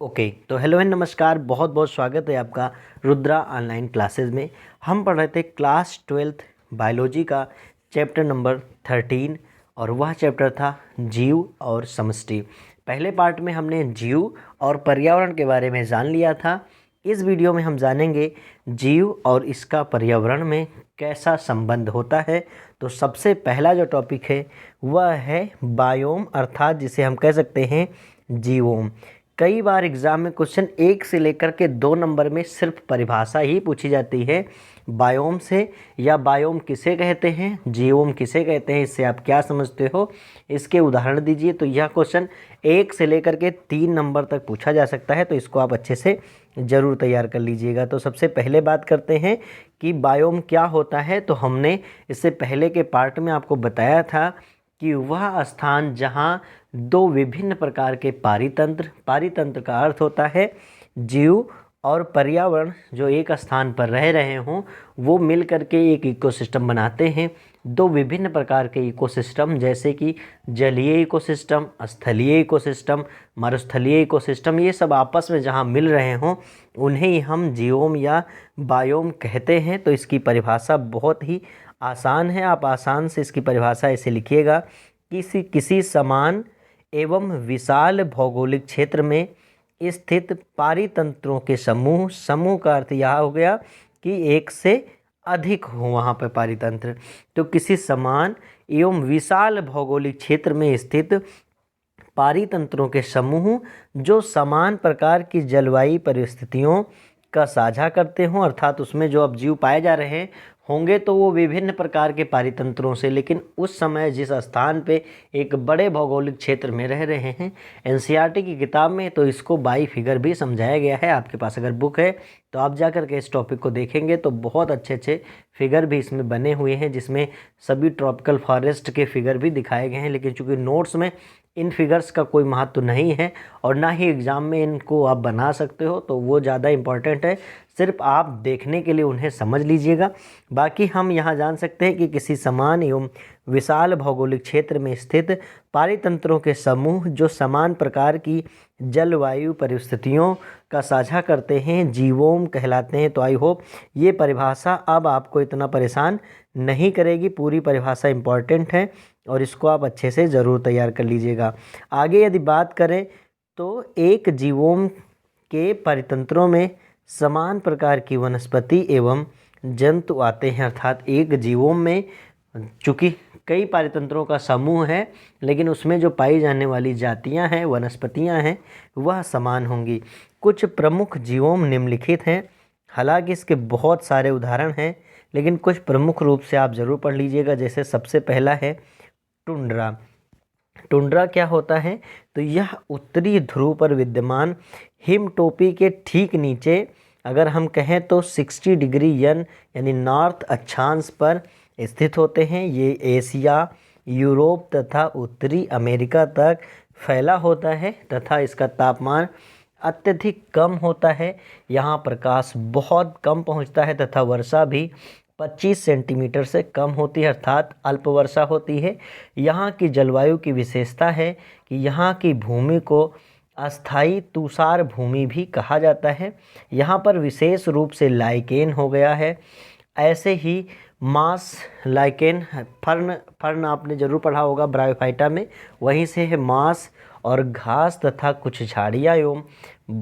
Okay तो hello and नमस्कार, बहुत बहुत स्वागत है आपका रुद्रा ऑनलाइन क्लासेस में। हम पढ़ रहे थे क्लास 12th बायोलॉजी का चैप्टर नंबर 13 और वह चैप्टर था जीव और समष्टि। पहले पार्ट में हमने जीव और पर्यावरण के बारे में जान लिया था। इस वीडियो में हम जानेंगे जीव और इसका पर्यावरण में कैसा संबंध होता है। तो सबसे पहला जो टॉपिक है वह है बायोम, अर्थात जिसे हम कह सकते हैं जीवोम। कई बार एग्ज़ाम में क्वेश्चन 1 से लेकर के 2 नंबर में सिर्फ परिभाषा ही पूछी जाती है बायोम से, या बायोम किसे कहते हैं, जीवोम किसे कहते हैं, इससे आप क्या समझते हो, इसके उदाहरण दीजिए। तो यह क्वेश्चन 1 से लेकर के 3 नंबर तक पूछा जा सकता है, तो इसको आप अच्छे से ज़रूर तैयार कर लीजिएगा। तो सबसे पहले बात करते हैं कि बायोम क्या होता है। तो हमने इससे पहले के पार्ट में आपको बताया था कि वह स्थान जहाँ दो विभिन्न प्रकार के पारितंत्र का अर्थ होता है जीव और पर्यावरण, जो एक स्थान पर रह रहे हों वो मिल करके एक इकोसिस्टम बनाते हैं। दो विभिन्न प्रकार के इकोसिस्टम जैसे कि जलीय इकोसिस्टम, स्थलीय इकोसिस्टम, मरुस्थलीय इकोसिस्टम, ये सब आपस में जहाँ मिल रहे हों उन्हें ही हम जीवोम या बायोम कहते हैं। तो इसकी परिभाषा बहुत ही आसान है, आप आसान से इसकी परिभाषा ऐसे लिखिएगा। किसी समान एवं विशाल भौगोलिक क्षेत्र में स्थित पारितंत्रों के समूह का अर्थ यह हो गया कि एक से अधिक हो वहाँ पर पारितंत्र। तो किसी समान एवं विशाल भौगोलिक क्षेत्र में स्थित पारितंत्रों के समूह जो समान प्रकार की जलवायु परिस्थितियों का साझा करते हों, अर्थात उसमें जो अब जीव पाए जा रहे हैं होंगे तो वो विभिन्न प्रकार के पारितंत्रों से, लेकिन उस समय जिस स्थान पे एक बड़े भौगोलिक क्षेत्र में रह रहे हैं, एनसीईआरटी की किताब में तो इसको बाई फिगर भी समझाया गया है। आपके पास अगर बुक है तो आप जा कर के इस टॉपिक को देखेंगे तो बहुत अच्छे अच्छे फिगर भी इसमें बने हुए हैं, जिसमें सभी ट्रॉपिकल फॉरेस्ट के फिगर भी दिखाए गए हैं। लेकिन चूँकि नोट्स में इन फिगर्स का कोई महत्व नहीं है और ना ही एग्ज़ाम में इनको आप बना सकते हो, तो वो ज़्यादा इम्पॉर्टेंट है, सिर्फ आप देखने के लिए उन्हें समझ लीजिएगा। बाकी हम यहाँ जान सकते हैं कि किसी समान एवं विशाल भौगोलिक क्षेत्र में स्थित पारितंत्रों के समूह जो समान प्रकार की जलवायु परिस्थितियों का साझा करते हैं जीवोम कहलाते हैं। तो आई होप ये परिभाषा अब आपको इतना परेशान नहीं करेगी, पूरी परिभाषा इम्पॉर्टेंट है और इसको आप अच्छे से ज़रूर तैयार कर लीजिएगा। आगे यदि बात करें तो एक जीवोम के परितंत्रों में समान प्रकार की वनस्पति एवं जंतु आते हैं, अर्थात एक जीवोम में चूँकि कई पारितंत्रों का समूह है लेकिन उसमें जो पाई जाने वाली जातियां हैं, वनस्पतियां हैं, वह समान होंगी। कुछ प्रमुख जीवोम निम्नलिखित हैं, हालांकि इसके बहुत सारे उदाहरण हैं लेकिन कुछ प्रमुख रूप से आप ज़रूर पढ़ लीजिएगा। जैसे सबसे पहला है टुंड्रा। टुंड्रा क्या होता है? तो यह उत्तरी ध्रुव पर विद्यमान हिम टोपी के ठीक नीचे, अगर हम कहें तो 60 डिग्री यानी नॉर्थ अक्षांश पर स्थित होते हैं। ये एशिया, यूरोप तथा उत्तरी अमेरिका तक फैला होता है तथा इसका तापमान अत्यधिक कम होता है। यहाँ प्रकाश बहुत कम पहुँचता है तथा वर्षा भी 25 सेंटीमीटर से कम होती है, अर्थात अल्प वर्षा होती है। यहाँ की जलवायु की विशेषता है कि यहाँ की भूमि को अस्थायी तुषार भूमि भी कहा जाता है। यहाँ पर विशेष रूप से लाइकेन हो गया है, ऐसे ही मास लाइकेन, फर्न आपने ज़रूर पढ़ा होगा ब्रायोफाइटा में, वहीं से है मास और घास तथा कुछ झाड़ियाँ एवं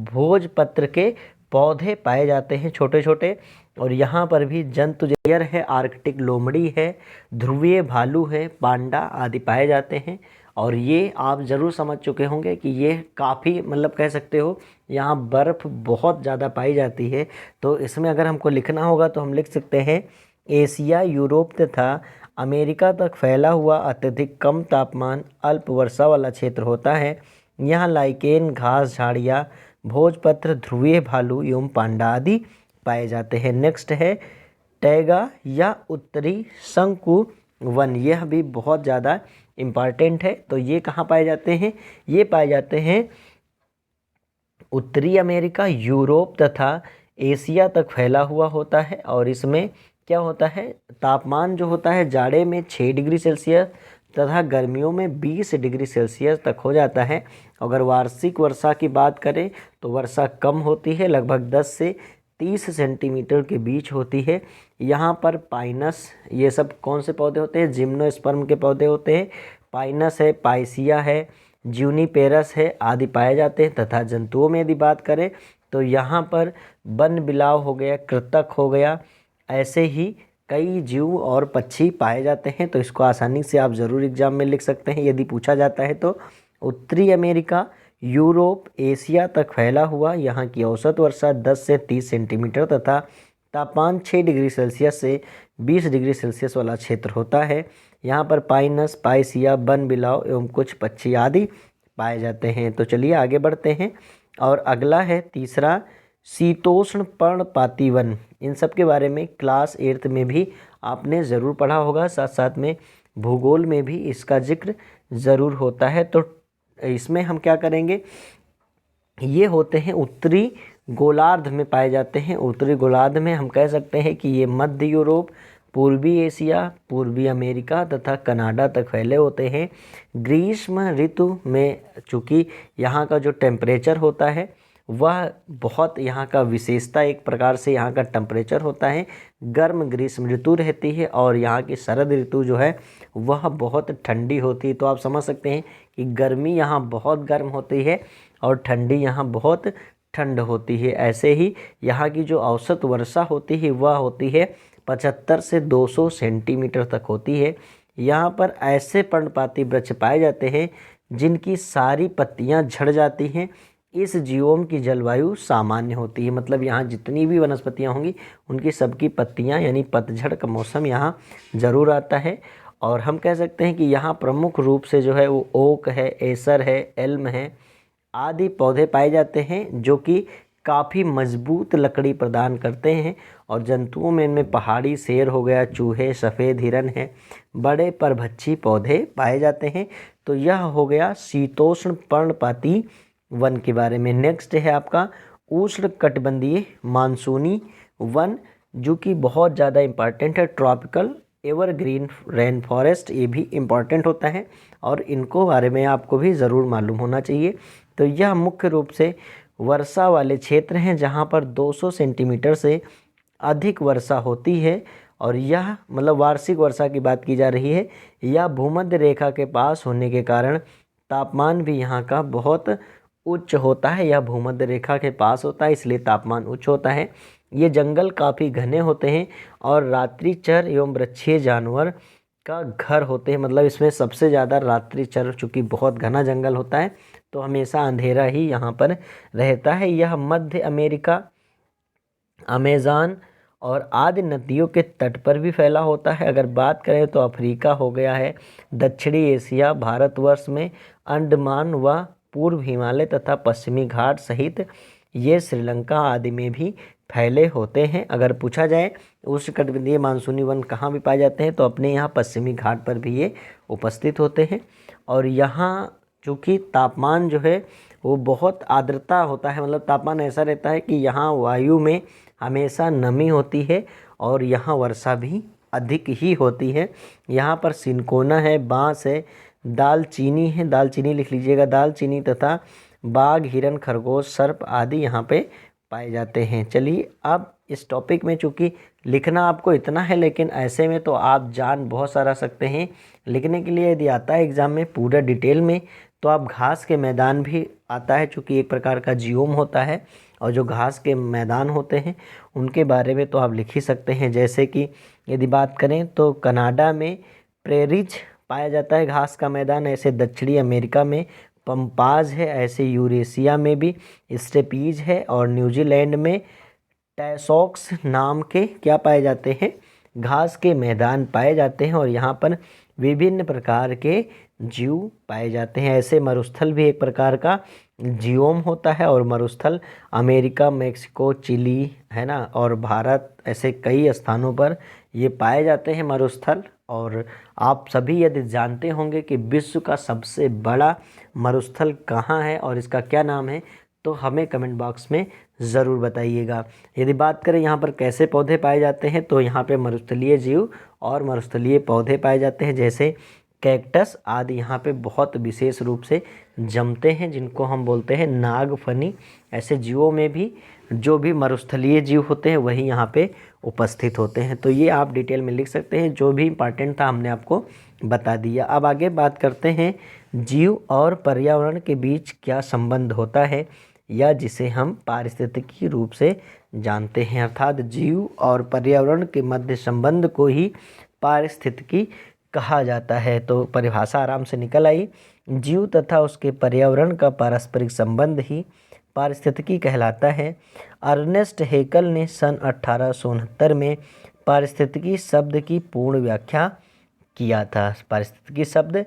भोजपत्र के पौधे पाए जाते हैं छोटे छोटे। और यहाँ पर भी जंतु जैर है, आर्कटिक लोमड़ी है, ध्रुवीय भालू है, पांडा आदि पाए जाते हैं। और ये आप ज़रूर समझ चुके होंगे कि ये काफ़ी मतलब कह सकते हो यहाँ बर्फ़ बहुत ज़्यादा पाई जाती है। तो इसमें अगर हमको लिखना होगा तो हम लिख सकते हैं एशिया, यूरोप तथा अमेरिका तक फैला हुआ अत्यधिक कम तापमान अल्प वर्षा वाला क्षेत्र होता है। यहाँ लाइकेन, घास, झाड़ियाँ, भोजपत्र, ध्रुवीय भालू एवं पांडा आदि पाए जाते हैं। नेक्स्ट है टैगा या उत्तरी शंकु वन। यह भी बहुत ज़्यादा इम्पॉर्टेंट है। तो ये कहाँ पाए जाते हैं? ये पाए जाते हैं उत्तरी अमेरिका, यूरोप तथा एशिया तक फैला हुआ होता है। और इसमें क्या होता है, तापमान जो होता है जाड़े में 6 डिग्री सेल्सियस तथा गर्मियों में 20 डिग्री सेल्सियस तक हो जाता है। अगर वार्षिक वर्षा की बात करें तो वर्षा कम होती है, लगभग 10 से 30 सेंटीमीटर के बीच होती है। यहाँ पर पाइनस, ये सब कौन से पौधे होते हैं? जिम्नोस्पर्म के पौधे होते हैं। पाइनस है, पाइसिया है, ज्यूनिपेरस है आदि पाए जाते हैं। तथा जंतुओं में यदि बात करें तो यहाँ पर वन बिलाव हो गया, कृतक हो गया, ऐसे ही कई जीव और पक्षी पाए जाते हैं। तो इसको आसानी से आप ज़रूर एग्जाम में लिख सकते हैं यदि पूछा जाता है तो। उत्तरी अमेरिका, यूरोप, एशिया तक फैला हुआ यहाँ की औसत वर्षा 10 से 30 सेंटीमीटर तथा तापमान 6 डिग्री सेल्सियस से 20 डिग्री सेल्सियस वाला क्षेत्र होता है। यहाँ पर पाइनस, पाइसिया, वन बिलाव एवं कुछ पक्षी आदि पाए जाते हैं। तो चलिए आगे बढ़ते हैं। और अगला है तीसरा, शीतोष्ण पर्णपाती वन। इन सब के बारे में क्लास 8th में भी आपने ज़रूर पढ़ा होगा, साथ साथ में भूगोल में भी इसका जिक्र ज़रूर होता है। तो इसमें हम क्या करेंगे, ये होते हैं उत्तरी गोलार्ध में पाए जाते हैं। उत्तरी गोलार्ध में हम कह सकते हैं कि ये मध्य यूरोप, पूर्वी एशिया, पूर्वी अमेरिका तथा कनाडा तक फैले होते हैं। ग्रीष्म ऋतु में चूँकि यहाँ का जो टेम्परेचर होता है वह बहुत, यहाँ का विशेषता एक प्रकार से यहाँ का टेम्परेचर होता है, गर्म ग्रीष्म ऋतु रहती है और यहाँ की शरद ऋतु जो है वह बहुत ठंडी होती है। तो आप समझ सकते हैं कि गर्मी यहाँ बहुत गर्म होती है और ठंडी यहाँ बहुत ठंड होती है। ऐसे ही यहाँ की जो औसत वर्षा होती है वह होती है 75 से 200 सेंटीमीटर तक होती है। यहाँ पर ऐसे पर्णपाती वृक्ष पाए जाते हैं जिनकी सारी पत्तियाँ झड़ जाती हैं। इस जीवों की जलवायु सामान्य होती है, मतलब यहाँ जितनी भी वनस्पतियाँ होंगी उनकी सबकी पत्तियाँ यानी पतझड़ का मौसम यहाँ ज़रूर आता है। और हम कह सकते हैं कि यहाँ प्रमुख रूप से जो है वो ओक है, एसर है, एल्म है आदि पौधे पाए जाते हैं जो कि काफ़ी मजबूत लकड़ी प्रदान करते हैं। और जंतुओं में इनमें पहाड़ी शेर हो गया, चूहे, सफ़ेद हिरन है, बड़े परभक्षी पौधे पाए जाते हैं। तो यह हो गया शीतोष्ण पर्णपाती वन के बारे में। नेक्स्ट है आपका उष्णकटिबंधीय मानसूनी वन, जो कि बहुत ज़्यादा इम्पॉर्टेंट है। ट्रॉपिकल एवरग्रीन रेन फॉरेस्ट, ये भी इम्पॉर्टेंट होता है और इनको बारे में आपको भी ज़रूर मालूम होना चाहिए। तो यह मुख्य रूप से वर्षा वाले क्षेत्र हैं जहाँ पर 200 सेंटीमीटर से अधिक वर्षा होती है। और यह मतलब वार्षिक वर्षा की बात की जा रही है। यह भूमध्य रेखा के पास होने के कारण तापमान भी यहाँ का बहुत उच्च होता है। यह भूमध्य रेखा के पास होता है इसलिए तापमान उच्च होता है। ये जंगल काफ़ी घने होते हैं और रात्रिचर एवं वृक्षीय जानवर का घर होते हैं। मतलब इसमें सबसे ज़्यादा रात्रिचर, चूँकि बहुत घना जंगल होता है तो हमेशा अंधेरा ही यहाँ पर रहता है। यह मध्य अमेरिका, अमेज़न और आदि नदियों के तट पर भी फैला होता है। अगर बात करें तो अफ्रीका हो गया है, दक्षिणी एशिया, भारतवर्ष में अंडमान व पूर्व हिमालय तथा पश्चिमी घाट सहित ये श्रीलंका आदि में भी फैले होते हैं। अगर पूछा जाए उष्णकटिबंधीय मानसूनी वन कहाँ भी पाए जाते हैं तो अपने यहाँ पश्चिमी घाट पर भी ये उपस्थित होते हैं। और यहाँ चूँकि तापमान जो है वो बहुत आर्द्रता होता है, मतलब तापमान ऐसा रहता है कि यहाँ वायु में हमेशा नमी होती है और यहाँ वर्षा भी अधिक ही होती है। यहाँ पर सिनकोना है, बांस है, दालचीनी है, दालचीनी लिख लीजिएगा, दालचीनी तथा बाघ, हिरन, खरगोश, सर्प आदि यहाँ पे पाए जाते हैं। चलिए अब इस टॉपिक में चूँकि लिखना आपको इतना है, लेकिन ऐसे में तो आप जान बहुत सारा सकते हैं। लिखने के लिए यदि आता है एग्ज़ाम में पूरा डिटेल में तो आप घास के मैदान भी आता है, चूँकि एक प्रकार का जियोम होता है और जो घास के मैदान होते हैं उनके बारे में तो आप लिख ही सकते हैं। जैसे कि यदि बात करें तो कनाडा में प्रेरिज पाया जाता है घास का मैदान, ऐसे दक्षिणी अमेरिका में पंपाज है, ऐसे यूरेशिया में भी स्टेपीज है और न्यूजीलैंड में टैसॉक्स नाम के क्या पाए जाते हैं, घास के मैदान पाए जाते हैं और यहाँ पर विभिन्न प्रकार के जीव पाए जाते हैं। ऐसे मरुस्थल भी एक प्रकार का जियोम होता है और मरुस्थल अमेरिका, मेक्सिको, चिली है ना और भारत, ऐसे कई स्थानों पर ये पाए जाते हैं मरुस्थल। और आप सभी यदि जानते होंगे कि विश्व का सबसे बड़ा मरुस्थल कहाँ है और इसका क्या नाम है तो हमें कमेंट बॉक्स में ज़रूर बताइएगा। यदि बात करें यहाँ पर कैसे पौधे पाए जाते हैं तो यहाँ पे मरुस्थलीय जीव और मरुस्थलीय पौधे पाए जाते हैं, जैसे कैक्टस आदि यहाँ पे बहुत विशेष रूप से जमते हैं, जिनको हम बोलते हैं नागफनी। ऐसे जीवों में भी जो भी मरुस्थलीय जीव होते हैं वही यहाँ पे उपस्थित होते हैं। तो ये आप डिटेल में लिख सकते हैं, जो भी इम्पॉर्टेंट था हमने आपको बता दिया। अब आगे बात करते हैं जीव और पर्यावरण के बीच क्या संबंध होता है, या जिसे हम पारिस्थितिकी रूप से जानते हैं, अर्थात जीव और पर्यावरण के मध्य संबंध को ही पारिस्थितिकी कहा जाता है। तो परिभाषा आराम से निकल आई। जीव तथा उसके पर्यावरण का पारस्परिक संबंध ही पारिस्थितिकी कहलाता है। अर्नेस्ट हेकल ने सन 1869 में पारिस्थितिकी शब्द की पूर्ण व्याख्या किया था। पारिस्थितिकी शब्द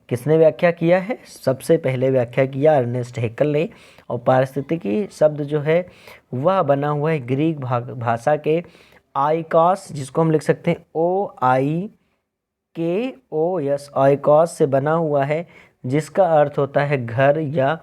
किसने व्याख्या किया है? सबसे पहले व्याख्या किया अर्नेस्ट हेकल ने। और पारिस्थितिकी शब्द जो है वह बना हुआ है ग्रीक भाषा के आइकॉस, जिसको हम लिख सकते हैं OIKOS, आइकॉस से बना हुआ है, जिसका अर्थ होता है घर या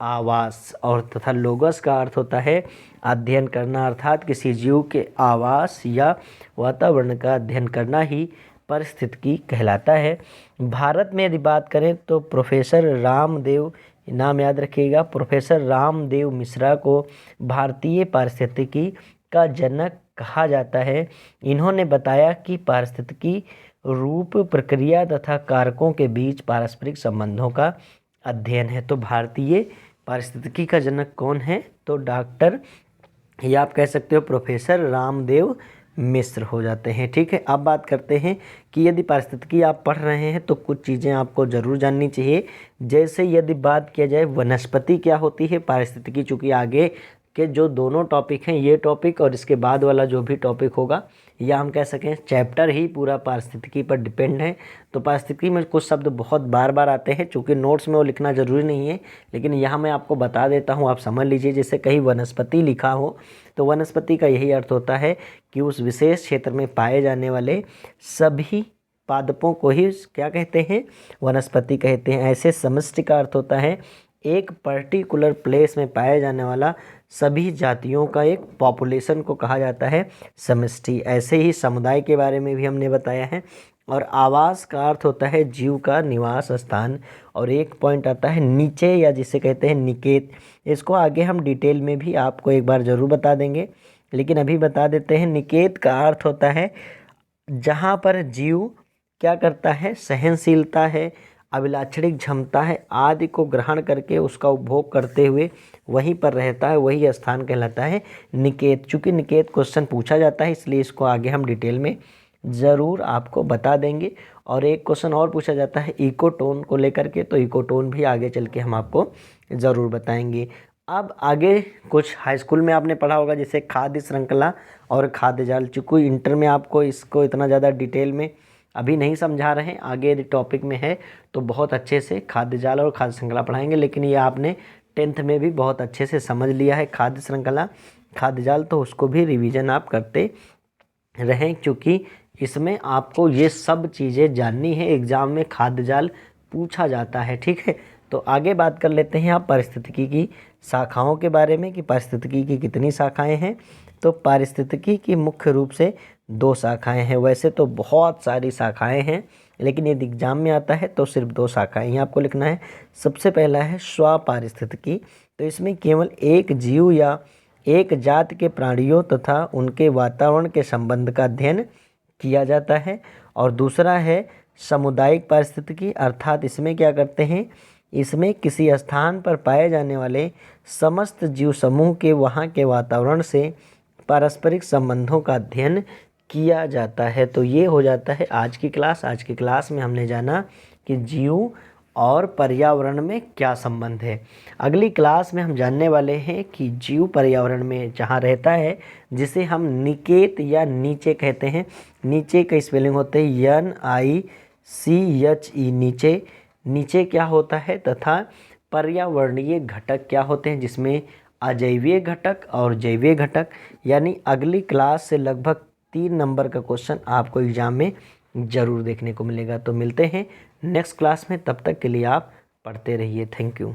आवास, और तथा लोगस का अर्थ होता है अध्ययन करना, अर्थात किसी जीव के आवास या वातावरण का अध्ययन करना ही पारिस्थितिकी कहलाता है। भारत में यदि बात करें तो प्रोफेसर रामदेव, नाम याद रखिएगा, प्रोफेसर रामदेव मिश्रा को भारतीय पारिस्थितिकी का जनक कहा जाता है। इन्होंने बताया कि पारिस्थितिकी रूप, प्रक्रिया तथा कारकों के बीच पारस्परिक संबंधों का अध्ययन है। तो भारतीय पारिस्थितिकी का जनक कौन है? तो डॉक्टर, या आप कह सकते हो प्रोफेसर रामदेव मिश्र हो जाते हैं। ठीक है, अब बात करते हैं कि यदि पारिस्थितिकी आप पढ़ रहे हैं तो कुछ चीज़ें आपको ज़रूर जाननी चाहिए। जैसे यदि बात किया जाए वनस्पति क्या होती है, पारिस्थितिकी चूँकि आगे के जो दोनों टॉपिक हैं, ये टॉपिक और इसके बाद वाला जो भी टॉपिक होगा, या हम कह सकें चैप्टर ही पूरा पारिस्थितिकी पर डिपेंड है। तो पारिस्थितिकी में कुछ शब्द बहुत बार बार आते हैं, चूँकि नोट्स में वो लिखना ज़रूरी नहीं है, लेकिन यहाँ मैं आपको बता देता हूँ, आप समझ लीजिए। जैसे कहीं वनस्पति लिखा हो तो वनस्पति का यही अर्थ होता है कि उस विशेष क्षेत्र में पाए जाने वाले सभी पादपों को ही क्या कहते हैं? वनस्पति कहते हैं। ऐसे समष्टि का अर्थ होता है एक पर्टिकुलर प्लेस में पाए जाने वाला सभी जातियों का एक पॉपुलेशन को कहा जाता है समष्टि। ऐसे ही समुदाय के बारे में भी हमने बताया है। और आवास का अर्थ होता है जीव का निवास स्थान। और एक पॉइंट आता है नीचे, या जिसे कहते हैं निकेत। इसको आगे हम डिटेल में भी आपको एक बार ज़रूर बता देंगे, लेकिन अभी बता देते हैं। निकेत का अर्थ होता है जहाँ पर जीव क्या करता है? सहनशीलता है, अभिलाक्षणिक क्षमता है आदि को ग्रहण करके उसका उपभोग करते हुए वहीं पर रहता है, वही स्थान कहलाता है निकेत। चूँकि निकेत क्वेश्चन पूछा जाता है, इसलिए इसको आगे हम डिटेल में ज़रूर आपको बता देंगे। और एक क्वेश्चन और पूछा जाता है इकोटोन को लेकर के, तो इकोटोन भी आगे चल के हम आपको ज़रूर बताएंगे। अब आगे कुछ हाई स्कूल में आपने पढ़ा होगा, जैसे खाद्य श्रृंखला और खाद्य जाल। चूँकि इंटर में आपको इसको इतना ज़्यादा डिटेल में अभी नहीं समझा रहे हैं, आगे यदि टॉपिक में है तो बहुत अच्छे से खाद्य जाल और खाद्य श्रृंखला पढ़ाएंगे। लेकिन ये आपने 10th में भी बहुत अच्छे से समझ लिया है खाद्य श्रृंखला, खाद्य जाल, तो उसको भी रिवीजन आप करते रहें, क्योंकि इसमें आपको ये सब चीज़ें जाननी है। एग्ज़ाम में खाद्य जाल पूछा जाता है। ठीक है, तो आगे बात कर लेते हैं आप पारिस्थितिकी की शाखाओं के बारे में कि पारिस्थितिकी की कितनी शाखाएं हैं। तो पारिस्थितिकी की मुख्य रूप से 2 शाखाएं हैं। वैसे तो बहुत सारी शाखाएं हैं, लेकिन यदि एग्जाम में आता है तो सिर्फ 2 शाखाएं ही आपको लिखना है। सबसे पहला है स्वपारिस्थितिकी। तो इसमें केवल एक जीव या एक जाति के प्राणियों तथा उनके वातावरण के संबंध का अध्ययन किया जाता है। और दूसरा है सामुदायिक पारिस्थितिकी, अर्थात इसमें क्या करते हैं? इसमें किसी स्थान पर पाए जाने वाले समस्त जीव समूह के वहाँ के वातावरण से पारस्परिक संबंधों का अध्ययन किया जाता है। तो ये हो जाता है आज की क्लास। आज की क्लास में हमने जाना कि जीव और पर्यावरण में क्या संबंध है। अगली क्लास में हम जानने वाले हैं कि जीव पर्यावरण में जहाँ रहता है, जिसे हम निकेत या नीचे कहते हैं। नीचे का स्पेलिंग होते हैं NICHE, नीचे। नीचे क्या होता है तथा पर्यावरणीय घटक क्या होते हैं, जिसमें अजैवीय घटक और जैवीय घटक। यानी अगली क्लास से लगभग 3 नंबर का क्वेश्चन आपको एग्जाम में ज़रूर देखने को मिलेगा। तो मिलते हैं नेक्स्ट क्लास में, तब तक के लिए आप पढ़ते रहिए। Thank you.